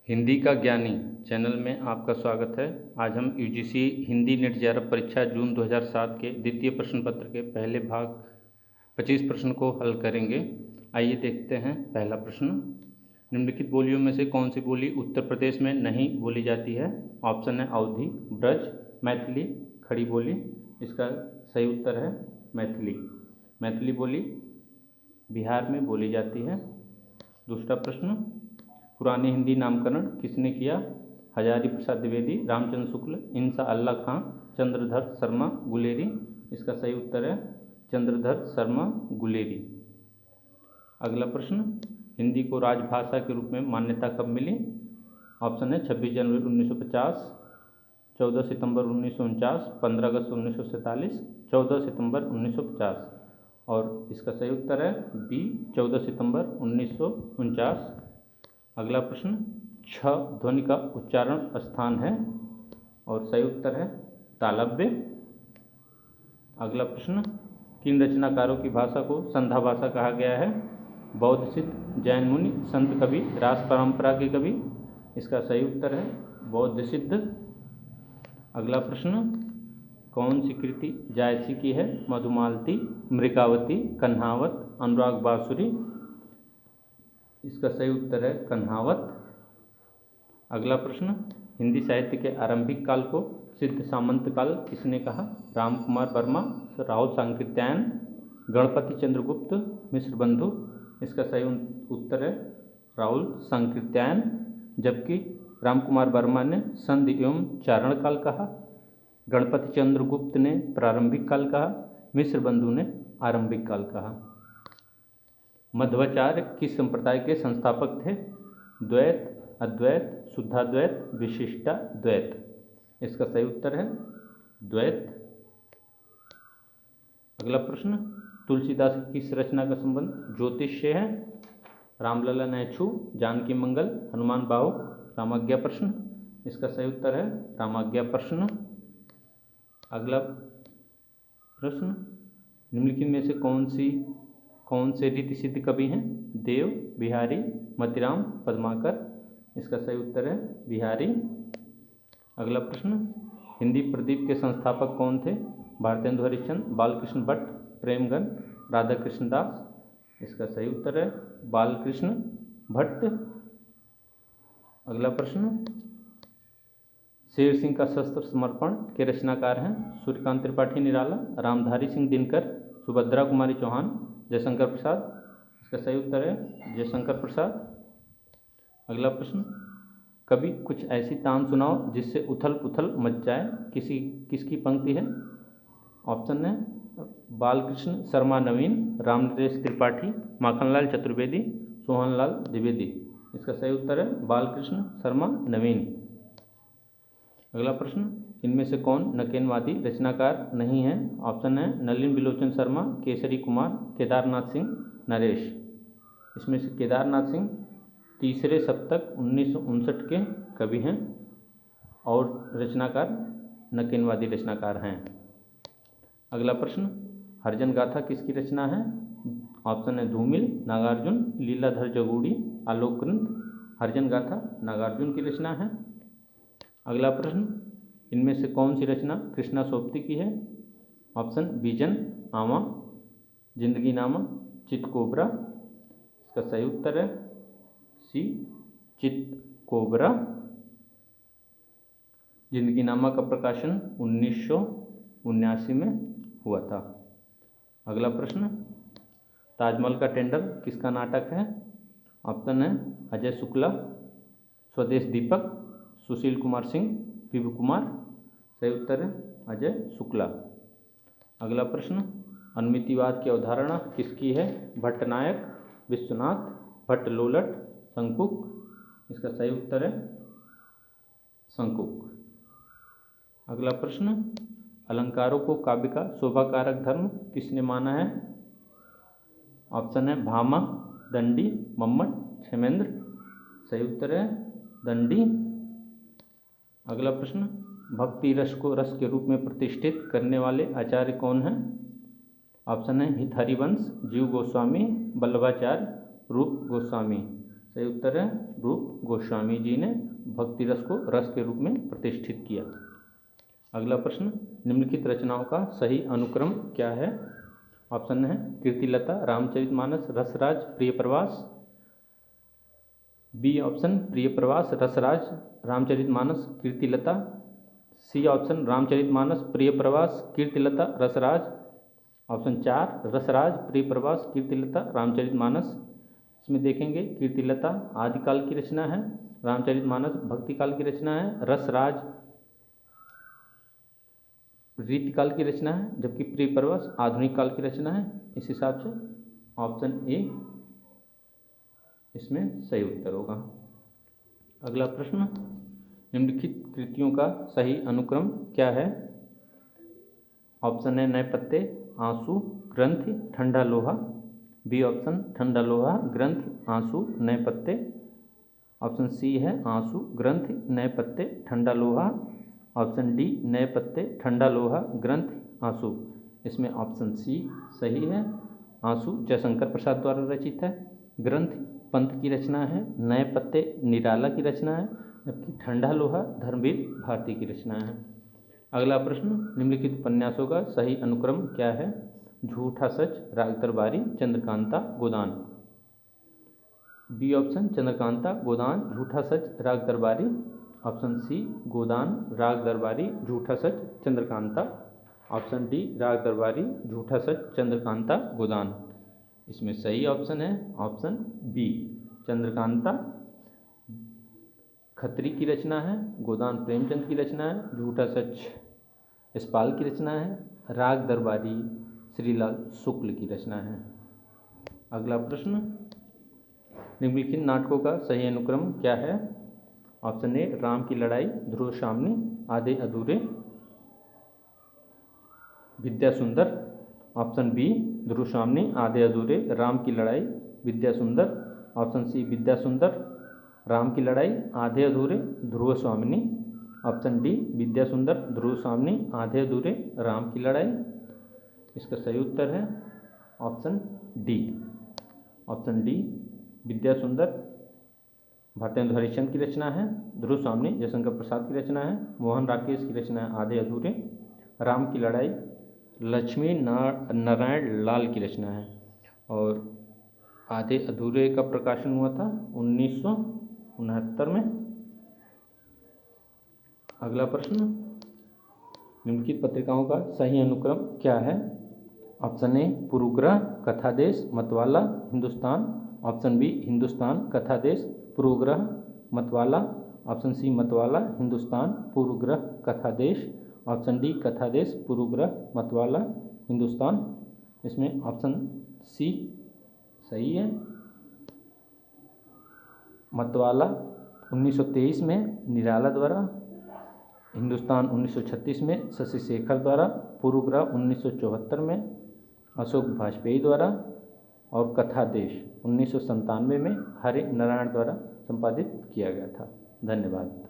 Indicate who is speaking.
Speaker 1: हिंदी का ज्ञानी चैनल में आपका स्वागत है। आज हम यूजीसी हिंदी नेट JRF परीक्षा जून 2007 के द्वितीय प्रश्न पत्र के पहले भाग 25 प्रश्न को हल करेंगे। आइए देखते हैं पहला प्रश्न। निम्नलिखित बोलियों में से कौन सी बोली उत्तर प्रदेश में नहीं बोली जाती है? ऑप्शन है अवधी, ब्रज, मैथिली, खड़ी बोली। इसका सही उत्तर है मैथिली। मैथिली बोली बिहार में बोली जाती है। दूसरा प्रश्न, पुरानी हिंदी नामकरण किसने किया? हजारी प्रसाद द्विवेदी, रामचंद्र शुक्ल, इंसा अल्लाह खां, चंद्रधर शर्मा गुलेरी। इसका सही उत्तर है चंद्रधर शर्मा गुलेरी। अगला प्रश्न, हिंदी को राजभाषा के रूप में मान्यता कब मिली? ऑप्शन है 26 जनवरी 1950, 14 सितंबर 1949, 15 अगस्त 1947, 14 सितंबर 1950। और इसका सही उत्तर है बी 14 सितंबर 1949। अगला प्रश्न, छ ध्वनि का उच्चारण स्थान है और सही उत्तर है तालव्य। अगला प्रश्न, किन रचनाकारों की भाषा को संध्या भाषा कहा गया है? बौद्ध सिद्ध, जैन मुनि, संत कवि, रास परंपरा के कवि। इसका सही उत्तर है बौद्ध सिद्ध। अगला प्रश्न, कौन सी कृति जायसी की है? मधुमालती, मृगावती, कन्हावत, अनुराग बांसुरी। इसका सही उत्तर है कन्हावत। अगला प्रश्न, हिंदी साहित्य के आरंभिक काल को सिद्ध सामंत काल किसने कहा? राम कुमार वर्मा, राहुल सांकृत्यायन, गणपति चंद्रगुप्त, मिश्र बंधु। इसका सही उत्तर है राहुल सांकृत्यायन। जबकि राम कुमार वर्मा ने संधि एवं चारण काल कहा, गणपति चंद्रगुप्त ने प्रारंभिक काल कहा, मिश्र बंधु ने आरंभिक काल कहा। मध्वाचार्य किस संप्रदाय के संस्थापक थे? द्वैत, अद्वैत, शुद्धाद्वैत, विशिष्टाद्वैत। इसका सही उत्तर है द्वैत। अगला प्रश्न, तुलसीदास की किस रचना का संबंध ज्योतिष से है? रामलला नैछू, जानकी मंगल, हनुमान बाहु, रामाज्ञा प्रश्न। इसका सही उत्तर है रामाज्ञा प्रश्न। अगला प्रश्न, निम्नलिखित में से कौन से रीति सिद्ध कवि हैं? देव, बिहारी, मतिराम, पद्माकर। इसका सही उत्तर है बिहारी। अगला प्रश्न, हिंदी प्रदीप के संस्थापक कौन थे? भारतेंदु हरिश्चंद्र, बालकृष्ण भट्ट, प्रेमगन, राधा कृष्ण दास। इसका सही उत्तर है बालकृष्ण भट्ट। अगला प्रश्न, शेर सिंह का शस्त्र समर्पण के रचनाकार हैं? सूर्यकांत त्रिपाठी निराला, रामधारी सिंह दिनकर, सुभद्रा कुमारी चौहान, जयशंकर प्रसाद। इसका सही उत्तर है जयशंकर प्रसाद। अगला प्रश्न, कभी कुछ ऐसी तान सुनाओ जिससे उथल पुथल मच जाए। किसकी पंक्ति है? ऑप्शन है बालकृष्ण शर्मा नवीन, रामनरेश त्रिपाठी, माखनलाल चतुर्वेदी, सोहनलाल द्विवेदी। इसका सही उत्तर है बालकृष्ण शर्मा नवीन। अगला प्रश्न, इनमें से कौन नकेनवादी रचनाकार नहीं है? ऑप्शन है नलिन बिलोचन शर्मा, केसरी कुमार, केदारनाथ सिंह, नरेश। इसमें से केदारनाथ सिंह तीसरे शतक 1959 के कवि हैं और रचनाकार नकेनवादी रचनाकार हैं। अगला प्रश्न, हरिजन गाथा किसकी रचना है? ऑप्शन है धूमिल, नागार्जुन, लीलाधर जगूड़ी, आलोक ग्रंथ। हरिजन गाथा नागार्जुन की रचना है। अगला प्रश्न, इनमें से कौन सी रचना कृष्णा सोबती की है? ऑप्शन बीजन, आमा, जिंदगी नामा, चित कोबरा। इसका सही उत्तर है सी चित कोबरा। जिंदगी नामा का प्रकाशन 1979 में हुआ था। अगला प्रश्न, ताजमहल का टेंडर किसका नाटक है? ऑप्शन है अजय शुक्ला, स्वदेश दीपक, सुशील कुमार सिंह, विभु कुमार। सही उत्तर है अजय शुक्ला। अगला प्रश्न, अनुमितिवाद की अवधारणा किसकी है? भट्टनायक, विश्वनाथ, भट्ट लोलट, शंकुक। इसका सही उत्तर है शंकुक। अगला प्रश्न, अलंकारों को काव्य का शोभाकारक धर्म किसने माना है? ऑप्शन है भामा, दंडी, मम्मट, क्षेमेंद्र। सही उत्तर है दंडी। अगला प्रश्न, भक्ति रस को रस के रूप में प्रतिष्ठित करने वाले आचार्य कौन हैं? ऑप्शन है हित हरिवंश, जीव गोस्वामी, वल्लभाचार्य, रूप गोस्वामी। सही उत्तर है रूप गोस्वामी जी ने भक्ति रस को रस के रूप में प्रतिष्ठित किया। अगला प्रश्न, निम्नलिखित रचनाओं का सही अनुक्रम क्या है? ऑप्शन है कीर्तिलता, रामचरितमानस, रसराज, प्रियप्रवास। बी ऑप्शन प्रियप्रवास, रसराज, रामचरितमानस, कीर्तिलता। सी ऑप्शन रामचरितमानस, प्रियप्रवास, कीर्तिलता, रसराज। ऑप्शन 4 रसराज, प्रियप्रवास, कीर्तिलता, रामचरितमानस। इसमें देखेंगे कीर्तिलता आदिकाल की रचना है, रामचरितमानस भक्ति काल की रचना है, रसराज रीतिकाल की रचना है, जबकि प्रियप्रवास आधुनिक काल की रचना है। इस हिसाब से ऑप्शन ए इसमें सही उत्तर होगा। अगला प्रश्न, निम्नलिखित कृतियों का सही अनुक्रम क्या है? ऑप्शन है नए पत्ते, आंसू, ग्रंथि, ठंडा लोहा। बी ऑप्शन ठंडा लोहा, ग्रंथि, आंसू, नए पत्ते। ऑप्शन सी है आंसू, ग्रंथि, नए पत्ते, ठंडा लोहा। ऑप्शन डी नए पत्ते, ठंडा लोहा, ग्रंथि, आंसू। इसमें ऑप्शन सी सही है, आंसू जयशंकर प्रसाद द्वारा रचित है, ग्रंथि पंत की रचना है, नए पत्ते निराला की रचना है, जबकि ठंडा लोहा धर्मवीर भारती की रचना है। अगला प्रश्न, निम्नलिखित उपन्यासों का सही अनुक्रम क्या है? झूठा सच, राग दरबारी, चंद्रकांता, गोदान। बी ऑप्शन चंद्रकांता, गोदान, झूठा सच, राग दरबारी। ऑप्शन सी गोदान, राग दरबारी, झूठा सच, चंद्रकांता। ऑप्शन डी राग दरबारी, झूठा सच, चंद्रकांता, गोदान। इसमें सही ऑप्शन है ऑप्शन बी चंद्रकांता खत्री की रचना है, गोदान प्रेमचंद की रचना है, झूठा सच यशपाल की रचना है, राग दरबारी श्रीलाल शुक्ल की रचना है। अगला प्रश्न, निम्नलिखित नाटकों का सही अनुक्रम क्या है? ऑप्शन ए राम की लड़ाई, ध्रुव सामनी, आधे अधूरे, विद्या सुंदर। ऑप्शन बी ध्रुव सामनी, आधे अधूरे, राम की लड़ाई, विद्या सुंदर। ऑप्शन सी विद्या सुंदर, राम की लड़ाई, आधे अधूरे, ध्रुव स्वामिनी। ऑप्शन डी विद्या सुंदर, ध्रुव स्वामिनी, आधे अधूरे, राम की लड़ाई। इसका सही उत्तर है ऑप्शन डी। ऑप्शन डी विद्या सुंदर भारतेंदु हरिश्चंद्र की रचना है, ध्रुव स्वामिनी जयशंकर प्रसाद की रचना है, मोहन राकेश की रचना है आधे अधूरे, राम की लड़ाई लक्ष्मी नारायण लाल की रचना है और आधे अधूरे का प्रकाशन हुआ था 1969 में। अगला प्रश्न, निम्नलिखित पत्रिकाओं का सही अनुक्रम क्या है? ऑप्शन ए पूर्वग्रह, कथादेश, मतवाला, हिंदुस्तान। ऑप्शन बी हिंदुस्तान, कथादेश, पूर्वग्रह, मतवाला। ऑप्शन सी मतवाला, हिंदुस्तान, पूर्वग्रह, कथादेश। ऑप्शन डी कथादेश, पूर्वग्रह, मतवाला, हिंदुस्तान। इसमें ऑप्शन सी सही है, मतवाला 1923 में निराला द्वारा, हिंदुस्तान 1936 में शशि शेखर द्वारा, पूर्वग्रह 1974 में अशोक वाजपेयी द्वारा और कथादेश 1997 में हरि नारायण द्वारा संपादित किया गया था। धन्यवाद।